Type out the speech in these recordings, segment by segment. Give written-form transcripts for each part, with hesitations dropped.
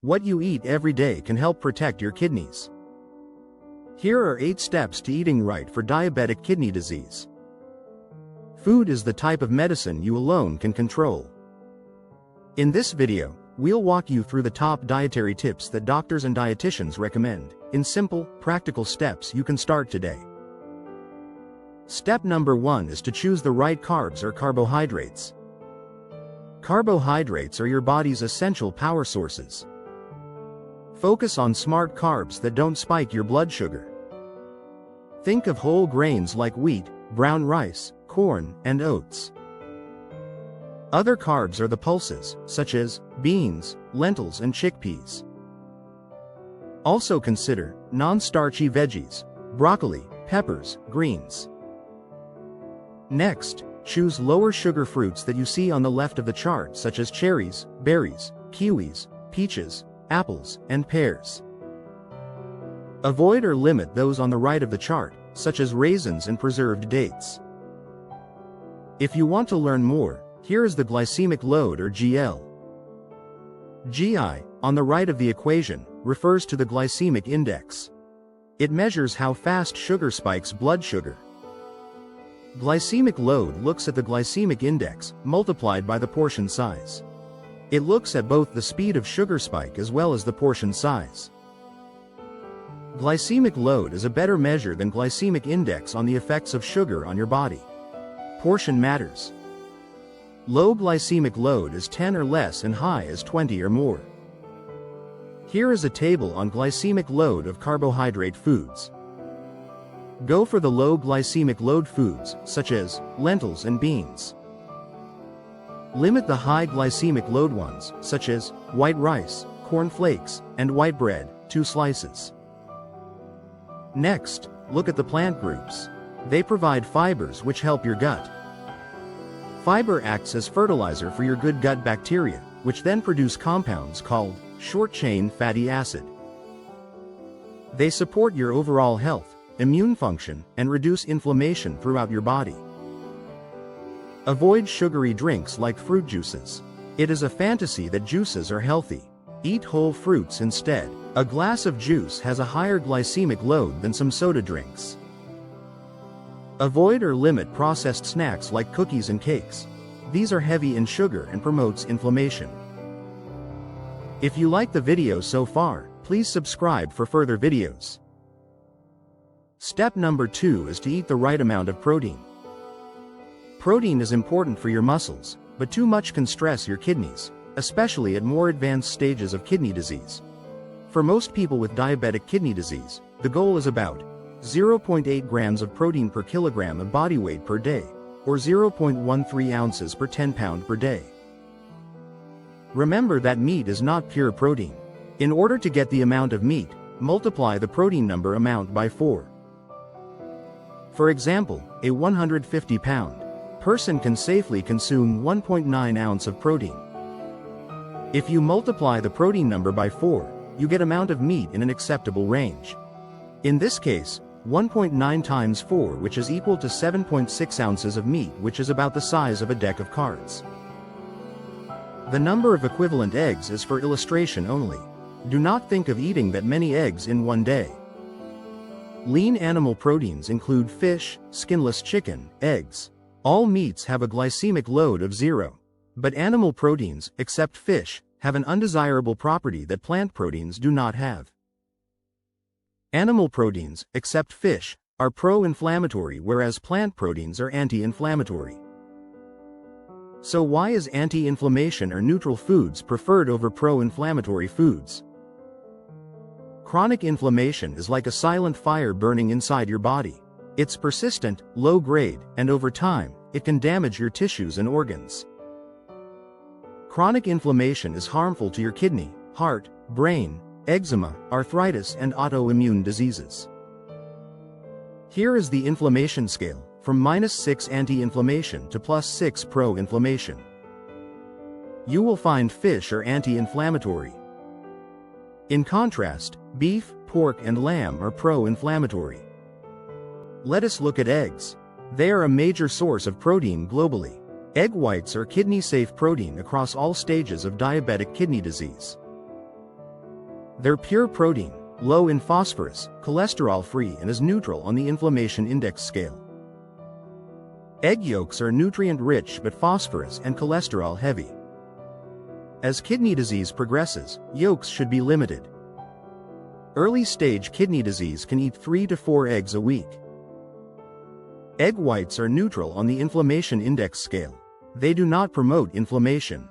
What you eat every day can help protect your kidneys. Here are 8 steps to eating right for diabetic kidney disease. Food is the type of medicine you alone can control. In this video, we'll walk you through the top dietary tips that doctors and dietitians recommend, in simple, practical steps you can start today. Step number 1 is to choose the right carbs or carbohydrates. Carbohydrates are your body's essential power sources. Focus on smart carbs that don't spike your blood sugar. Think of whole grains like wheat, brown rice, corn, and oats. Other carbs are the pulses, such as beans, lentils, and chickpeas. Also consider non-starchy veggies, broccoli, peppers, greens. Next, choose lower sugar fruits that you see on the left of the chart, such as cherries, berries, kiwis, peaches, apples, and pears. Avoid or limit those on the right of the chart, such as raisins and preserved dates. If you want to learn more, here is the glycemic load or GL. GI, on the right of the equation, refers to the glycemic index. It measures how fast sugar spikes blood sugar. Glycemic load looks at the glycemic index, multiplied by the portion size. It looks at both the speed of sugar spike as well as the portion size. Glycemic load is a better measure than glycemic index on the effects of sugar on your body. Portion matters. Low glycemic load is 10 or less and high is 20 or more. Here is a table on glycemic load of carbohydrate foods. Go for the low glycemic load foods, such as lentils and beans. Limit the high glycemic load ones, such as white rice, corn flakes, and white bread, 2 slices. Next, look at the plant groups. They provide fibers which help your gut. Fiber acts as fertilizer for your good gut bacteria, which then produce compounds called short-chain fatty acid. They support your overall health, immune function, and reduce inflammation throughout your body. Avoid sugary drinks like fruit juices. It is a fantasy that juices are healthy. Eat whole fruits instead. A glass of juice has a higher glycemic load than some soda drinks. Avoid or limit processed snacks like cookies and cakes. These are heavy in sugar and promotes inflammation. If you like the video so far, please subscribe for further videos. Step number 2 is to eat the right amount of protein. Protein is important for your muscles, but too much can stress your kidneys, especially at more advanced stages of kidney disease. For most people with diabetic kidney disease, the goal is about 0.8 grams of protein per kilogram of body weight per day, or 0.13 ounces per 10 pound per day. Remember that meat is not pure protein. In order to get the amount of meat, multiply the protein number amount by 4. For example, a 150-pound person can safely consume 1.9 ounce of protein. If you multiply the protein number by 4, you get amount of meat in an acceptable range. In this case, 1.9 times 4, which is equal to 7.6 ounces of meat, which is about the size of a deck of cards. The number of equivalent eggs is for illustration only. Do not think of eating that many eggs in one day. Lean animal proteins include fish, skinless chicken, eggs. All meats have a glycemic load of 0. But animal proteins, except fish, have an undesirable property that plant proteins do not have. Animal proteins, except fish, are pro-inflammatory, whereas plant proteins are anti-inflammatory. So why is anti-inflammation or neutral foods preferred over pro-inflammatory foods? Chronic inflammation is like a silent fire burning inside your body. It's persistent, low-grade, and over time, it can damage your tissues and organs. Chronic inflammation is harmful to your kidney, heart, brain, eczema, arthritis, and autoimmune diseases. Here is the inflammation scale, from -6 anti-inflammation to +6 pro-inflammation. You will find fish are anti-inflammatory. In contrast, beef, pork, and lamb are pro-inflammatory. Let us look at eggs. They are a major source of protein globally. Egg whites are kidney-safe protein across all stages of diabetic kidney disease. They're pure protein, low in phosphorus, cholesterol-free, and is neutral on the inflammation index scale. Egg yolks are nutrient-rich but phosphorus and cholesterol-heavy. As kidney disease progresses, yolks should be limited. Early-stage kidney disease can eat 3 to 4 eggs a week. Egg whites are neutral on the inflammation index scale. They do not promote inflammation.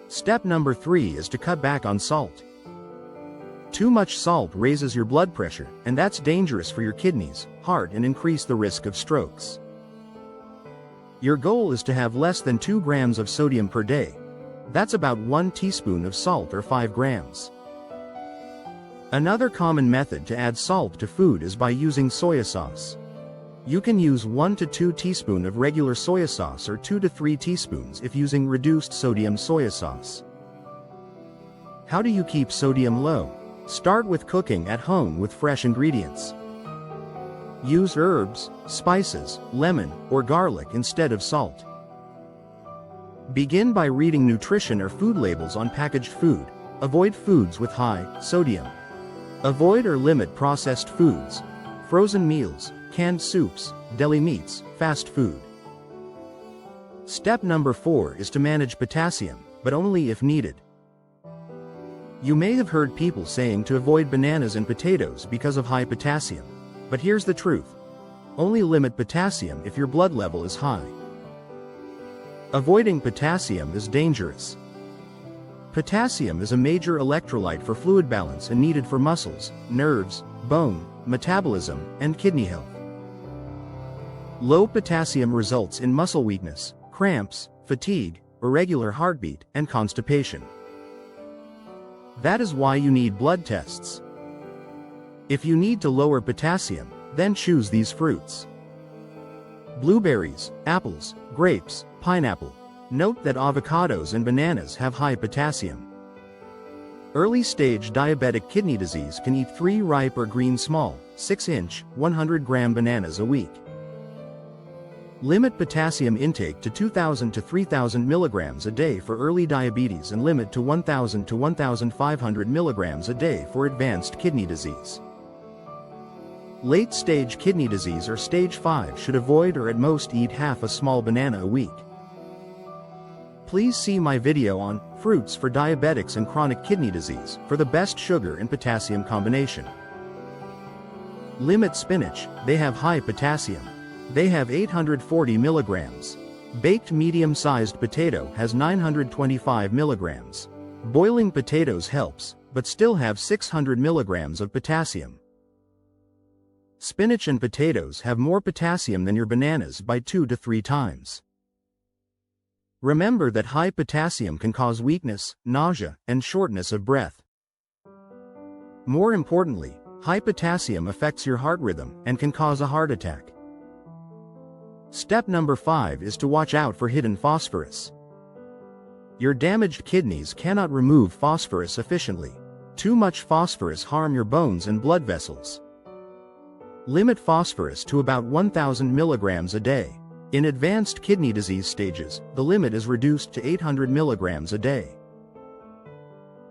Step number 3 is to cut back on salt. Too much salt raises your blood pressure, and that's dangerous for your kidneys, heart, and increase the risk of strokes. Your goal is to have less than 2 grams of sodium per day. That's about 1 teaspoon of salt or 5 grams. Another common method to add salt to food is by using soy sauce. You can use 1 to 2 teaspoons of regular soy sauce or 2 to 3 teaspoons if using reduced sodium soy sauce. How do you keep sodium low? Start with cooking at home with fresh ingredients. Use herbs, spices, lemon, or garlic instead of salt. Begin by reading nutrition or food labels on packaged food. Avoid foods with high sodium. Avoid or limit processed foods, frozen meals, canned soups, deli meats, fast food. Step number 4 is to manage potassium, but only if needed. You may have heard people saying to avoid bananas and potatoes because of high potassium. But here's the truth. Only limit potassium if your blood level is high. Avoiding potassium is dangerous. Potassium is a major electrolyte for fluid balance and needed for muscles, nerves, bone, metabolism, and kidney health. Low potassium results in muscle weakness, cramps, fatigue, irregular heartbeat, and constipation. That is why you need blood tests. If you need to lower potassium, then choose these fruits: blueberries, apples, grapes, pineapple. Note that avocados and bananas have high potassium. Early-stage diabetic kidney disease can eat 3 ripe or green small, 6-inch, 100-gram bananas a week. Limit potassium intake to 2,000 to 3,000 milligrams a day for early diabetes and limit to 1,000 to 1,500 milligrams a day for advanced kidney disease. Late-stage kidney disease or stage 5 should avoid or at most eat half a small banana a week. Please see my video on fruits for diabetics and chronic kidney disease for the best sugar and potassium combination. Limit spinach, they have high potassium. They have 840 milligrams. Baked medium-sized potato has 925 milligrams. Boiling potatoes helps, but still have 600 milligrams of potassium. Spinach and potatoes have more potassium than your bananas by 2 to 3 times. Remember that high potassium can cause weakness, nausea, and shortness of breath. More importantly, high potassium affects your heart rhythm and can cause a heart attack. Step number 5 is to watch out for hidden phosphorus. Your damaged kidneys cannot remove phosphorus efficiently. Too much phosphorus harms your bones and blood vessels. Limit phosphorus to about 1,000 milligrams a day. In advanced kidney disease stages, the limit is reduced to 800 milligrams a day.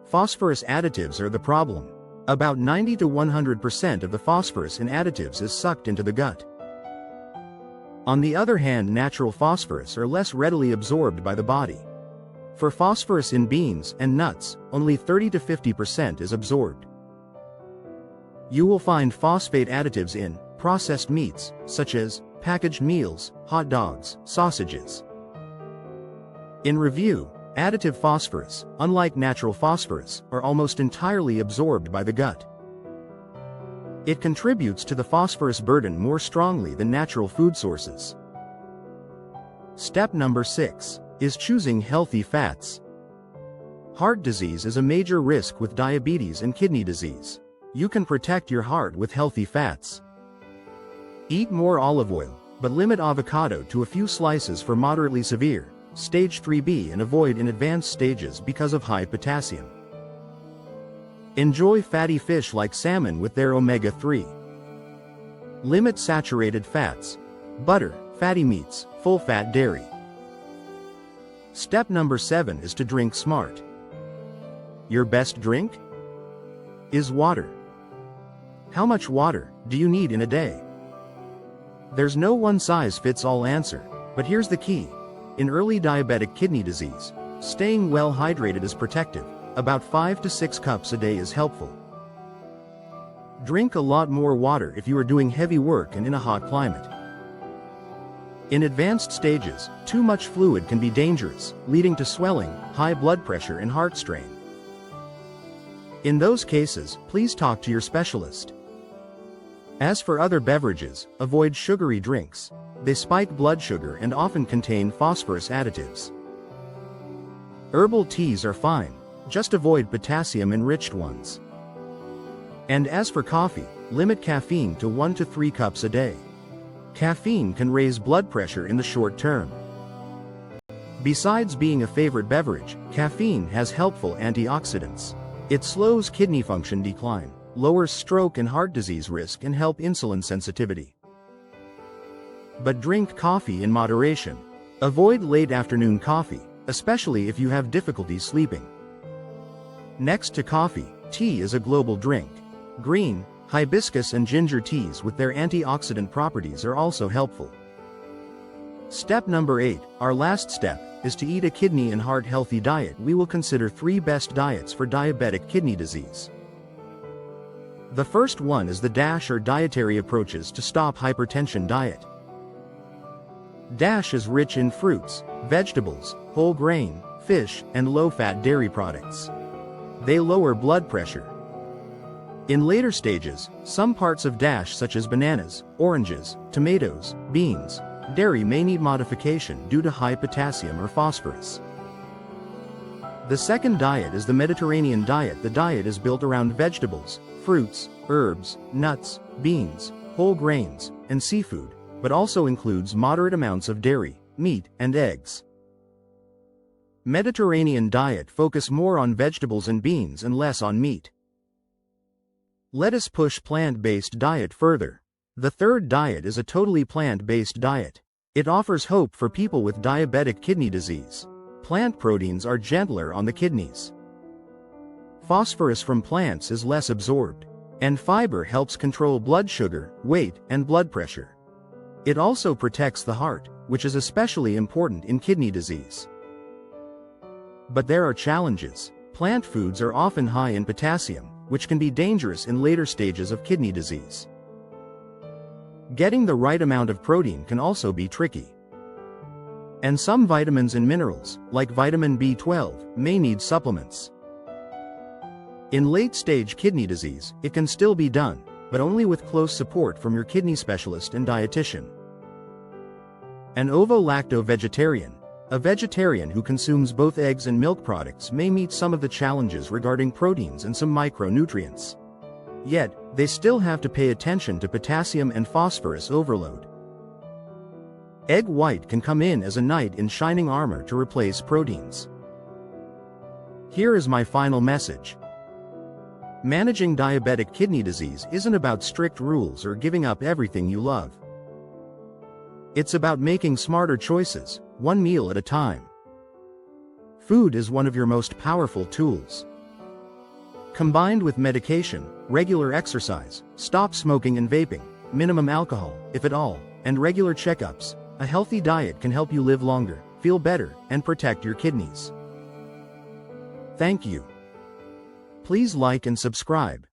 Phosphorus additives are the problem. About 90 to 100% of the phosphorus in additives is sucked into the gut. On the other hand, natural phosphorus are less readily absorbed by the body. For phosphorus in beans and nuts, only 30 to 50% is absorbed. You will find phosphate additives in processed meats, such as packaged meals, hot dogs, sausages. In review, additive phosphorus, unlike natural phosphorus, are almost entirely absorbed by the gut. It contributes to the phosphorus burden more strongly than natural food sources. Step number 6 is choosing healthy fats. Heart disease is a major risk with diabetes and kidney disease. You can protect your heart with healthy fats. Eat more olive oil, but limit avocado to a few slices for moderately severe, stage 3B, and avoid in advanced stages because of high potassium. Enjoy fatty fish like salmon with their omega-3. Limit saturated fats, butter, fatty meats, full-fat dairy. Step number 7 is to drink smart. Your best drink? is water. How much water do you need in a day? There's no one-size-fits-all answer, but here's the key. In early diabetic kidney disease, staying well hydrated is protective. About 5 to 6 cups a day is helpful. Drink a lot more water if you are doing heavy work and in a hot climate. In advanced stages, too much fluid can be dangerous, leading to swelling, high blood pressure and heart strain. In those cases, please talk to your specialist. As for other beverages, avoid sugary drinks. They spike blood sugar and often contain phosphorus additives. Herbal teas are fine, just avoid potassium-enriched ones. And as for coffee, limit caffeine to 1 to 3 cups a day. Caffeine can raise blood pressure in the short term. Besides being a favorite beverage, caffeine has helpful antioxidants. It slows kidney function decline, lowers stroke and heart disease risk, and helps insulin sensitivity. But drink coffee in moderation. Avoid late afternoon coffee, especially if you have difficulty sleeping. Next to coffee, tea is a global drink. Green, hibiscus and ginger teas with their antioxidant properties are also helpful. Step number 8, our last step, is to eat a kidney and heart healthy diet. We will consider 3 best diets for diabetic kidney disease. The first one is the DASH or dietary approaches to stop hypertension diet. DASH is rich in fruits, vegetables, whole grain, fish, and low-fat dairy products. They lower blood pressure. In later stages, some parts of DASH such as bananas, oranges, tomatoes, beans, dairy may need modification due to high potassium or phosphorus. The second diet is the Mediterranean diet. The diet is built around vegetables, fruits, herbs, nuts, beans, whole grains, and seafood, but also includes moderate amounts of dairy, meat, and eggs. Mediterranean diet focus more on vegetables and beans and less on meat. Let us push plant-based diet further. The third diet is a totally plant-based diet. It offers hope for people with diabetic kidney disease. Plant proteins are gentler on the kidneys. Phosphorus from plants is less absorbed, and fiber helps control blood sugar, weight, and blood pressure. It also protects the heart, which is especially important in kidney disease. But there are challenges. Plant foods are often high in potassium, which can be dangerous in later stages of kidney disease. Getting the right amount of protein can also be tricky. And some vitamins and minerals, like vitamin B12, may need supplements. In late-stage kidney disease, it can still be done, but only with close support from your kidney specialist and dietitian. An ovo-lacto-vegetarian, a vegetarian who consumes both eggs and milk products, may meet some of the challenges regarding proteins and some micronutrients. Yet, they still have to pay attention to potassium and phosphorus overload. Egg white can come in as a knight in shining armor to replace proteins. Here is my final message. Managing diabetic kidney disease isn't about strict rules or giving up everything you love. It's about making smarter choices, one meal at a time. Food is one of your most powerful tools. Combined with medication, regular exercise, stop smoking and vaping, minimum alcohol, if at all, and regular checkups, a healthy diet can help you live longer, feel better, and protect your kidneys. Thank you. Please like and subscribe.